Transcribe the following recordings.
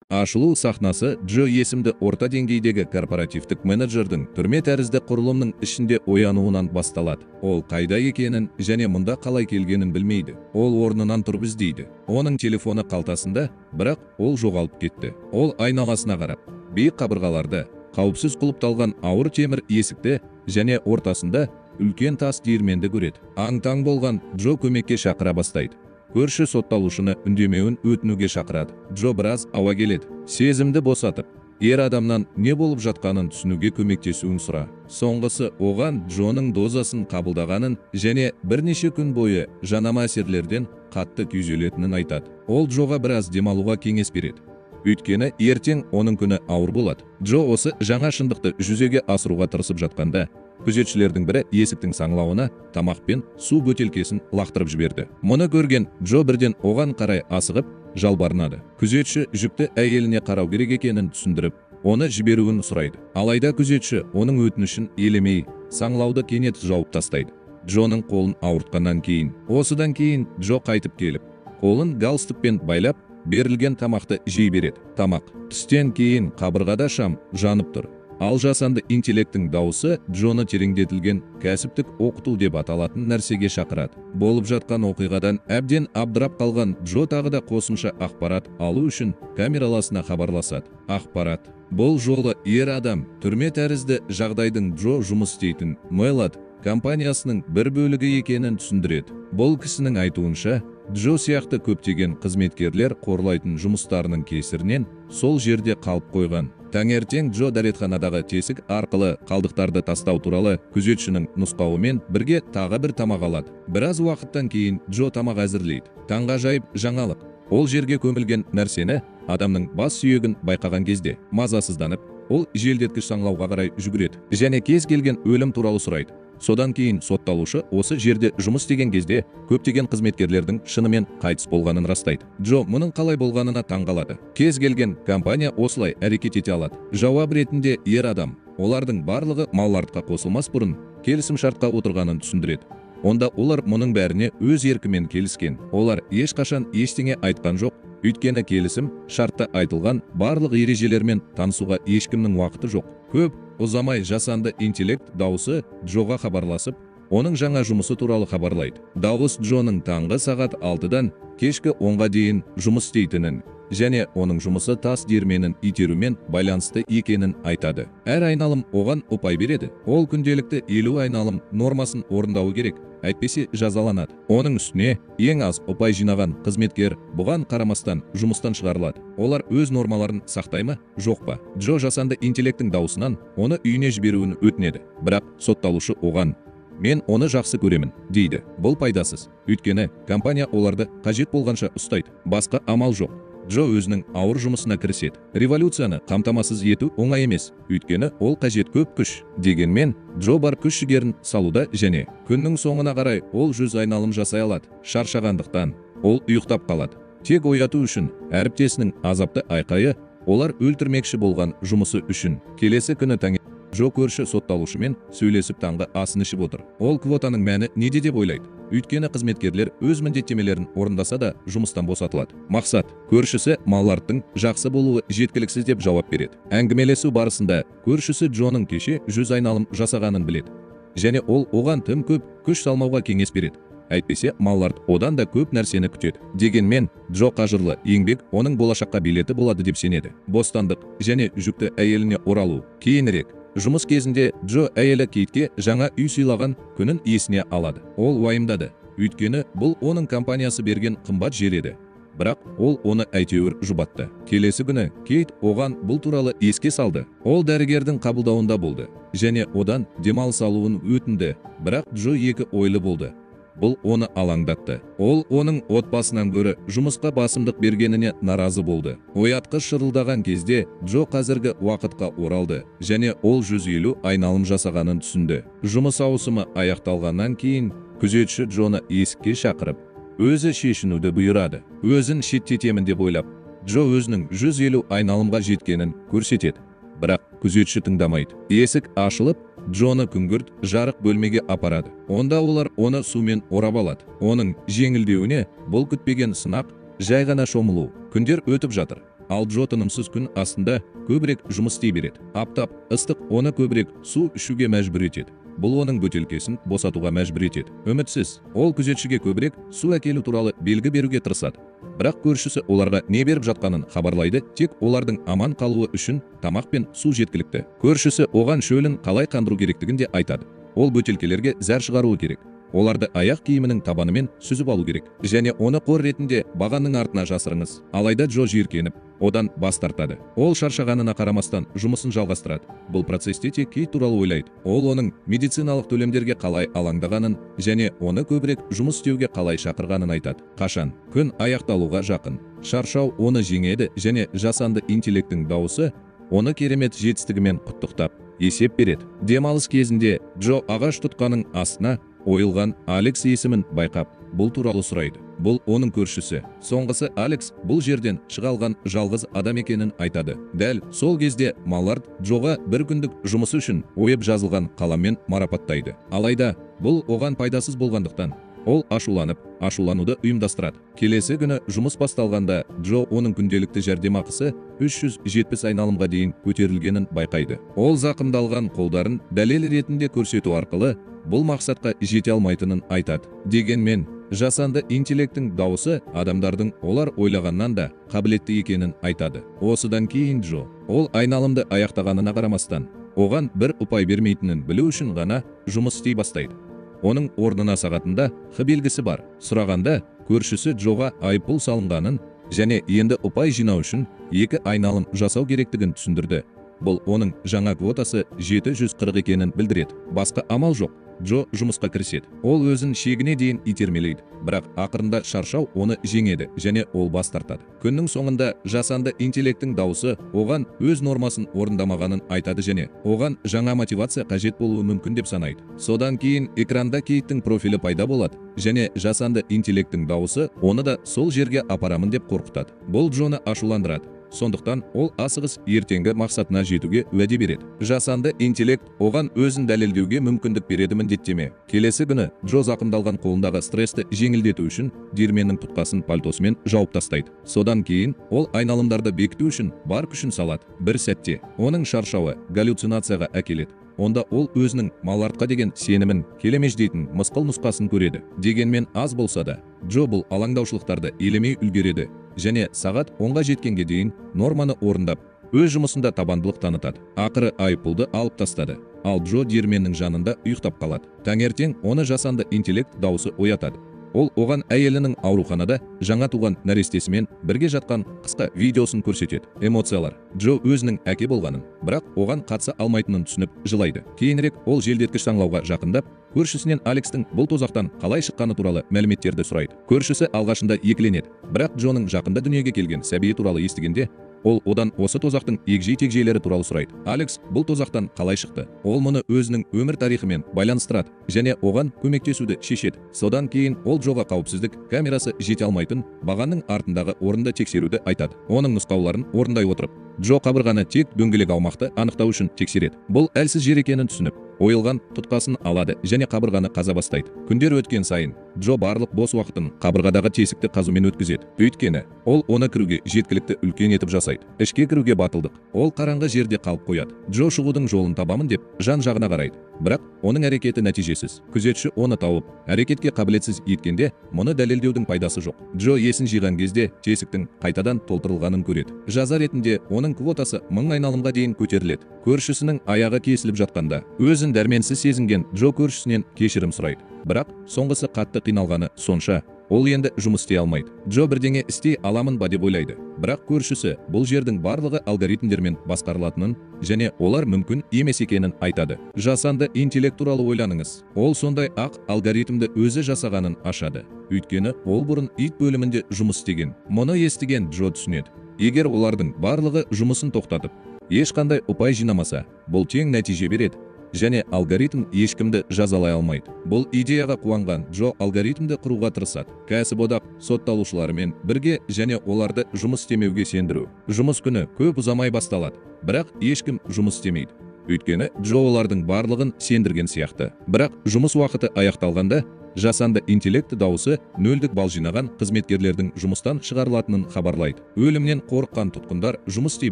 Ашылу сахнасы Джо есімді орта деңгейдегі корпоративтік менеджердің түрме тәрізді құрылымның ішінде оянуынан басталады. Ол қайда екенін және мұнда қалай келгенін білмейді. Ол орнынан тұрып іздейді. Оның телефоны қалтасында, бірақ ол жоғалып кетті. Ол айналасына қарап, биік қабырғаларды, қауіпсіз құлыпталған ауыр темір есікті және ортасында үлкен тас диірменді көреді. Аң-таң болған Джо көмекке шақыра бастайды. Көрші сотталушыны үндемеуін өтінуге шақырады. Джо біраз ауа келеді. Сезімді босатып, ер адамнан не болып жатқанын түсінуге көмектесуін сұра. Соңғысы оған Джоның дозасын қабылдағанын және бірнеше күн бойы жанама әсерлерден қатты күйзелетінін айтады. Ол Джоға біраз демалуға кеңес береді. Өйткені ертең оның күні ауыр болады. Джо осы жаңа шындықты жүзеге асыруға тырысып жатқанда, күзетшілердің бірі есіктің саңлауына тамақ пен су бөтелкесін лақтырып жіберді. Мұны көрген Джо бірден оған қарай асығып жалбарынады. Күзетші жүкті әйеліне қарау керек екенін түсіндіріп, оны жіберуін сұрайды. Алайда күзетші оның өтінішін елемей, саңлауды кенет жауып тастайды. Джоның қолын ауыртқаннан кейін. Осыдан кейін Джо қайтып келіп, қолын галстукпен байлап, берілген тамақты жей береді. Тамақ түстен кейін қабырғада шам жанып тұр. Ал жасанды интеллекттің дауысы Джоны тереңдетілген кәсіптік оқыту деп аталатын нәрсеге шақырады. Болып жатқан оқиғадан әбден абдырап қалған Джо тағы да қосымша ақпарат алу үшін камераласына хабарласады. Ақпарат. Бұл жолы ер адам түрме тәрізді жағдайдың Джо жұмыс істейтін Мэллад компаниясының бір бөлігі екенін түсіндіреді. Бұл кісінің айтуынша, Джо сияқты көптеген қызметкерлер қорлайтын жұмыстарының кесірінен сол жерде қалып қойған. Таңертең Джо дәретханадағы тесік арқылы қалдықтарды тастау туралы күзетшінің нұсқауымен бірге тағы бір тамақ алады. Біраз уақыттан кейін Джо тамақ әзірлейді. Таңғажайып жаңалық. Ол жерге көмілген нәрсені адамның бас сүйегін байқаған кезде мазасызданып, ол желдеткіш саңлауға қарай жүгіреді және кез келген өлім туралы сұрайды. Содан кейін сотталушы осы жерде жұмыс істеген кезде көптеген қызметкерлердің шынымен қайтыс болғанын растайды. Джо мұның қалай болғанына таңғалады. Кез келген компания осылай әрекет ете алады. Жауап ретінде ер адам олардың барлығы Маллардқа қосылмас бұрын келісімшартқа отырғанын түсіндіреді. Онда олар мұның бәріне өз еркімен келіскен. Олар ешқашан ештеңе айтқан жоқ. Өйткені келісім шартта айтылған барлық ережелермен танысуға ешкімнің уақыты жоқ. Көп ұзамай жасанды интеллект дауысы Джоға хабарласып, оның жаңа жұмысы туралы хабарлайды. Дауыс Джоның таңғы сағат 6-дан кешкі 10-ға дейін жұмыс істейтінін және оның жұмысы тас диірменін итерумен байланысты екенін айтады. Әр айналым оған ұпай береді. Ол күнделікті 50 айналым нормасын орындауы керек, әйтпесе жазаланады. Оның үстіне ең аз ұпай жинаған қызметкер бұған қарамастан жұмыстан шығарылады. Олар өз нормаларын сақтай ма, жоқ па? Джо жасанды интеллекттің даусынан оны үйіне жіберуін өтінеді. Бірақ сотталушы оған «Мен оны жақсы көремін» дейді. Бұл пайдасыз. Өйткені компания оларды қажет болғанша ұстайды. Басқа амал жоқ. Джо өзінің ауыр жұмысына кіріседі. Революцияны қамтамасыз ету оңай емес, өйткені ол қажет көп күш. Дегенмен, Джо бар күш-жігерін салуда және күннің соңына қарай ол 100 айналым жасай алады. Шаршағандықтан ол ұйықтап қалады. Тек ояту үшін әріптесінің азапты айқайы олар өлтірмекші болған жұмысы үшін. Келесі күні таңертең Джо көрші сотталушымен сөйлесіп таңғы асын ішіп отыр. Ол квотаның мәні неде деп ойлайды. Өйткені қызметкерлер өз міндеттемелерін орындаса да жұмыстан босатылады. Мақсат, көршісі Маллардтың жақсы болуы жеткіліксіз деп жауап береді. Әңгімелесу барысында көршісі Джоның кеше 100 айналым жасағанын біледі. Және ол оған тым көп күш салмауға кеңес береді. Әйтпесе Маллард одан да көп нәрсені күтеді. Дегенмен, Джо қажырлы еңбек оның болашаққа билеті болады деп сенеді. Бостандық және жүкті әйеліне оралу. Кейінірек жұмыс кезінде Джо әйелі Кейтке жаңа үй сыйлаған күнін есіне алады. Ол уайымдады, өйткені бұл оның компаниясы берген қымбат жер еді. Бірақ ол оны әйтеуір жұбатты. Келесі күні Кейт оған бұл туралы еске салды. Ол дәрігердің қабылдауында болды және одан демалыс алуын өтінді. Бірақ Джо екі ойлы болды. Бұл оны алаңдатты. Ол оның отбасынан гөрі жұмысқа басымдық бергеніне наразы болды. Оятқыш шырылдаған кезде Джо қазіргі уақытқа оралды және ол 150 айналым жасағанын түсінді. Жұмыс ауысымы аяқталғаннан кейін күзетші Джоны есікке шақырып, өзі шешінуді бұйырады. Өзін шеттетемін деп ойлап, Джо өзінің 150 айналымға жеткенін көрсетеді. Бірақ күзетші тыңдамайды. Есік ашылып, Джоны күңгірт жарық бөлмеге апарады. Онда олар оны сумен орап алады. Оның жеңілдеуіне бұл күтпеген сынақ жай ғана шомылу. Күндер өтіп жатыр. ал Джо тынымсыз күн астында көбірек жұмыс істей береді. Аптап ыстық оны көбірек су ішуге мәжбүр етеді. Бұл оның бөтелкесін босатуға мәжбүр етеді. Үмітсіз, ол күзетшіге көбірек су әкелу туралы белгі беруге тырысады. Бірақ көршісі оларға не беріп жатқанын хабарлайды, тек олардың аман қалуы үшін тамақ пен су жеткілікті. Көршісі оған шөлін қалай қандыру керектігін де айтады. Ол бөтелкелерге зәр шығаруы керек. Оларды аяқ киімінің табанымен сүзіп алу керек. Және оны қор ретінде бағанның артына жасырыңыз. Алайда Джо жиіркеніп, одан бас тартады. Ол шаршағанына қарамастан жұмысын жалғастырады. Бұл процесте тек Кейт туралы ойлайды. Ол оның медициналық төлемдерге қалай алаңдағанын және оны көбірек жұмыс істеуге қалай шақырғанын айтады. Қашан? Күн аяқталуға жақын. Шаршау оны жеңеді және жасанды интеллекттің дауысы оны керемет жетістігімен құттықтап есеп береді. Демалыс кезінде Джо ағаш тұтқаның астына ойылған Алекс есімін байқап, бұл туралы сұрайды. Бұл оның көршісі. Соңғысы Алекс бұл жерден шығалған жалғыз адам екенін айтады. Дәл сол кезде Маллард Джоға бір күндік жұмысы үшін ойып жазылған қаламмен марапаттайды. Алайда бұл оған пайдасыз болғандықтан ол ашулануды ұйымдастырады. Келесі күні жұмыс басталғанда Джо оның күнделікті жәрдемақысы 370 айналымға дейін көтерілгенін байқайды. Ол зақымдалған қолдарын дәлел ретінде көрсету арқылы бұл мақсатқа жете алмайтынын айтады. Дегенмен, жасанды интеллекттің дауысы адамдардың олар ойлағаннан да қабілетті екенін айтады. Осыдан кейін Джо, ол айналымды аяқтағанына қарамастан, оған бір ұпай бермейтінін білу үшін ғана жұмыс істей бастайды. Оның орнына сағатында Х белгісі бар. Сұрағанда, көршісі Джоға айыппұл салынғанын және енді ұпай жинау үшін 2 айналым жасау керектігін түсіндірді. Бұл оның жаңа квотасы 740 екенін білдіреді. Басқа амал жоқ. Джо жұмысқа кіріседі. Ол өзін шегіне дейін итермелейді, бірақ ақырында шаршау оны жеңеді және ол бас тартады. Күннің соңында жасанды интеллекттің дауысы оған өз нормасын орындамағанын айтады және оған жаңа мотивация қажет болуы мүмкін деп санайды. Содан кейін экранда Кейттің профилі пайда болады және жасанды интеллекттің дауысы оны да сол жерге апарамын деп қорқытады. Бұл Джоны ашуландырады. Сондықтан ол асығыс ертеңгі мақсатына жетуге уәде береді. Жасанды интеллект оған өзін дәлелдеуге мүмкіндік береді міндеттеме. Келесі күні Джо зақымдалған қолындағы стрессті жеңілдету үшін диірменнің тұтқасын пальтосымен жауып тастайды. Содан кейін ол айналымдарды бекіту үшін бар күшін салады. Бір сәтте оның шаршауы галлюцинацияға әкеледі. Онда ол өзінің Маллардқа деген сенімін келемеждейтін мысқыл нұсқасын көреді. Дегенмен аз болса да, Джо бұл алаңдаушылықтарды елемей үлгереді және сағат 10-ға жеткенге дейін норманы орындап, өз жұмысында табандылық танытады. Ақыры айыппұлды алып тастады. Ал Джо диірменнің жанында ұйықтап қалады. Таңертең оны жасанды интеллект дауысы оятады. Ол оған әйелінің ауруханада жаңа туған нәрестесімен бірге жатқан қысқа видеосын көрсетеді. Эмоциялар. Джо өзінің әке болғанын, бірақ оған қатыса алмайтынын түсініп жылайды. Кейінірек ол желдеткіш саңлауға жақындап, көршісінен Алекстің бұл тозақтан қалай шыққаны туралы мәліметтерді сұрайды. Көршісі алғашында екіленеді, бірақ Джоның жақында дүниеге келген сәбиі туралы естігенде, ол одан осы тозақтың егжей-тегжейлері туралы сұрайды. Алекс бұл тозақтан қалай шықты? Ол мұны өзінің өмір тарихымен байланыстырады және оған көмектесуді шешеді. Содан кейін ол Джоға қауіпсіздік камерасы жете алмайтын бағанның артындағы орынды тексеруді айтады. Оның нұсқауларын орындай отырып, Джо қабырғаны тек дөңгелек аумақты анықтау үшін тексереді. Бұл әлсіз жер екенін түсініп, ойылған тұтқасын алады және қабырғаны қаза бастайды. Күндер өткен сайын Джо барлық бос уақытын қабырғадағы тесікті қазумен өткізеді. Өйткені ол оны кіруге жеткілікті үлкен етіп жасайды. Ішке кіруге батылдық. Ол қараңғы жерде қалып қояды. Джо шығудың жолын табамын деп жан-жағына қарайды. Бірақ оның әрекеті нәтижесіз. Күзетші оны тауып, әрекетке қабілетсіз еткенде, мұны дәлелдеудің пайдасы жоқ. Джо есін жиған кезде тесіктің қайтадан толтырылғанын көреді. Жаза ретінде оның квотасы 1000 айналымға дейін көтеріледі. Көршісінің аяғы кесіліп жатқанда, өзін дәрменсіз сезінген Джо көршісінен кешірім сұрайды. Бірақ соңғысы қатты қиналғаны сонша, ол енді жұмыс істей алмайды. Джо бірдеңе істей аламын ба деп ойлайды. Бірақ көршісі бұл жердің барлығы алгоритмдермен басқарылатынын және олар мүмкін емес екенін айтады. Жасанды интеллект туралы ойланыңыз. Ол сондай ақ алгоритмді өзі жасағанын ашады. Өйткені ол бұрын ит бөлімінде жұмыс істеген. Мұны естіген Джо түсінеді. Егер олардың барлығы жұмысын тоқтатып, ешқандай ұпай жинамаса, бұл тең нәтиже береді. Және алгоритм ешкімді жазалай алмайды. Бұл идеяға қуанған Джо алгоритмді құруға тырысады. Кәсіподақ сотталушыларымен бірге және оларды жұмыс істемеуге сендіру. Жұмыс күні көп ұзамай басталады, бірақ ешкім жұмыс істемейді. Өйткені Джо олардың барлығын сендірген сияқты. Бірақ жұмыс уақыты аяқталғанда, жасанды интеллект дауысы нөлдік балл жинаған қызметкерлердің жұмыстан шығарылатынын хабарлайды. Өлімнен қорыққан тұтқындар жұмыс істей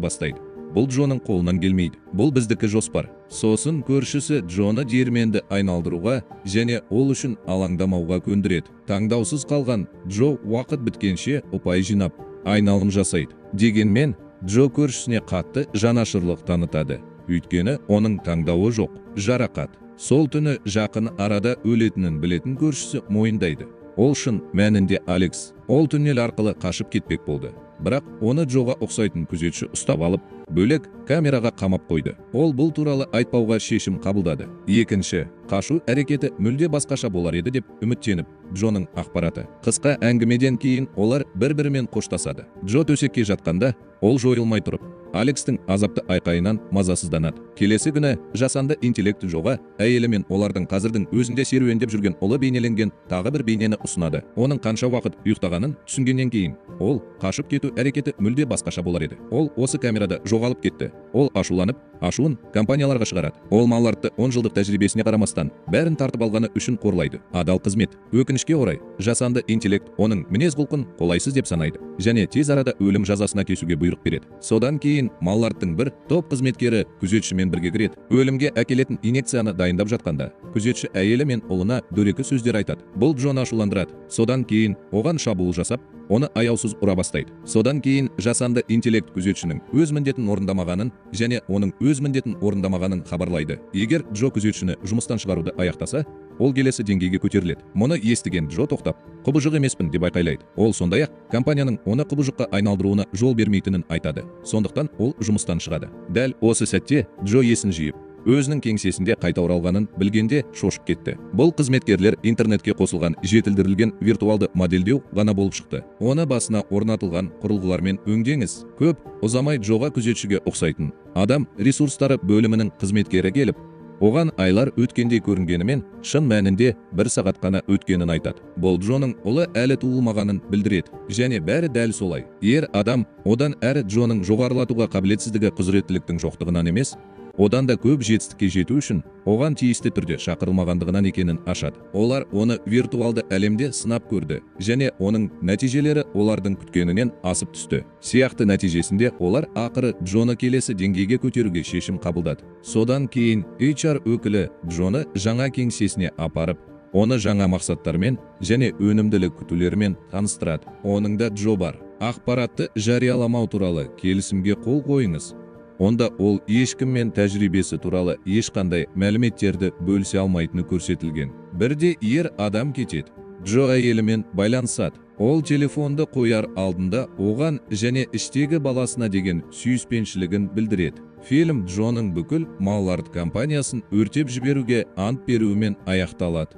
бастайды. Бұл Джоның қолынан келмейді. Бұл біздікі жоспар. Сосын көршісі Джоны диірменді айналдыруға және ол үшін алаңдамауға көндіреді. Таңдаусыз қалған Джо уақыт біткенше ұпай жинап, айналым жасайды. Дегенмен, Джо көршісіне қатты жанашырлық танытады. Өйткені оның таңдауы жоқ, жарақат. Сол түні жақын арада өлетінін білетін көршісі мойындайды. Ол шын мәнінде Алекс. Ол түнел арқылы қашып кетпек болды. Бірақ оны Джоға ұқсайтын күзетші ұстап алып, бөлек камераға қамап қойды. Ол бұл туралы айтпауға шешім қабылдады. Екінші, қашу әрекеті мүлде басқаша болар еді деп үміттеніп, Джоның ақпараты. Қысқа әңгімеден кейін олар бір-бірімен қоштасады. Джо төсекке жатқанда, ол жойылмай тұрып, Алекстің азапты айқайынан мазасызданады. Келесі күні жасанды интеллекті Джоға әйелі мен олардың қазірдің өзінде серуендеп жүрген ұлы бейнеленген тағы бір бейнені ұсынады. Оның қанша уақыт ұйықтағанын түсінгеннен кейін, ол қашып кету әрекеті мүлде басқаша болар еді. Ол осы камерада жоғалып кетті. Ол ашуланып, ашуын компанияларға шығарады. Ол Маллардты 10 жылдық тәжірибесіне қарамастан бәрін тартып алғаны үшін қорлайды. Адал қызмет. Өкінішке орай, жасанды интеллект оның мінез-құлқын қолайсыз деп санайды және тез арада өлім жазасына кесуге бұйрық береді. Содан кейін Маллардтың бір топ қызметкері күзетшімен бірге кіреді. Өлімге әкелетін инъекцияны дайындап жатқанда, күзетші әйелі мен ұлына дөрекі сөздер айтады. Бұл Джоны ашуландырады. Содан кейін оған шабуыл жасап, оны аяусыз ұра бастайды. Содан кейін жасанды интеллект күзетшінің өз міндетін орындамағанын және оның өз міндетін орындамағанын хабарлайды. Егер Джо күзетшіні жұмыстан шығаруды аяқтаса, ол келесі деңгейге көтеріледі. Мұны естіген Джо тоқтап, құбыжық емеспін деп айқайлайды. Ол сондай-ақ компанияның оны құбыжыққа айналдыруына жол бермейтінін айтады. Сондықтан ол жұмыстан шығады. Дәл осы сәтте Джо есін жиып, өзінің кеңсесінде қайта оралғанын білгенде шошып кетті. Бұл қызметкерлер интернетке қосылған жетілдірілген виртуалды модельдеу ғана болып шықты. Оны басына орнатылған құрылғылармен өңдеңіз. Көп ұзамай Джоға күзетшіге ұқсайтын адам ресурстары бөлімінің қызметкері келіп, оған айлар өткендей көрінгенімен, шын мәнінде 1 сағат қана өткенін айтады. Бұл Джоның ұлы әлі туылмағанын білдіреді. Және бәрі дәл солай. Ер адам одан әрі Джоның жоғарылатуға қабілетсіздігі құзыреттіліктің жоқтығынан емес, одан да көп жетістікке жету үшін оған тиісті түрде шақырылмағандығынан екенін ашады. Олар оны виртуалды әлемде сынап көрді және оның нәтижелері олардың күткенінен асып түсті. Сияқты нәтижесінде олар ақыры Джоны келесі деңгейге көтеруге шешім қабылдады. Содан кейін HR өкілі Джоны жаңа кеңсесіне апарып, оны жаңа мақсаттармен және өнімділік күтулерімен таныстырады. Оның да Джо бар. Ақпаратты жарияламау туралы келісімге қол қойыңыз. Онда ол ешкіммен тәжірибесі туралы ешқандай мәліметтерді бөлісе алмайтыны көрсетілген. Бірде ер адам кетеді. Джо әйелімен байланысады. Ол телефонды қояр алдында оған және іштегі баласына деген сүйіспеншілігін білдіреді. Фильм Джоның бүкіл Маллард компаниясын өртеп жіберуге ант беруімен аяқталады.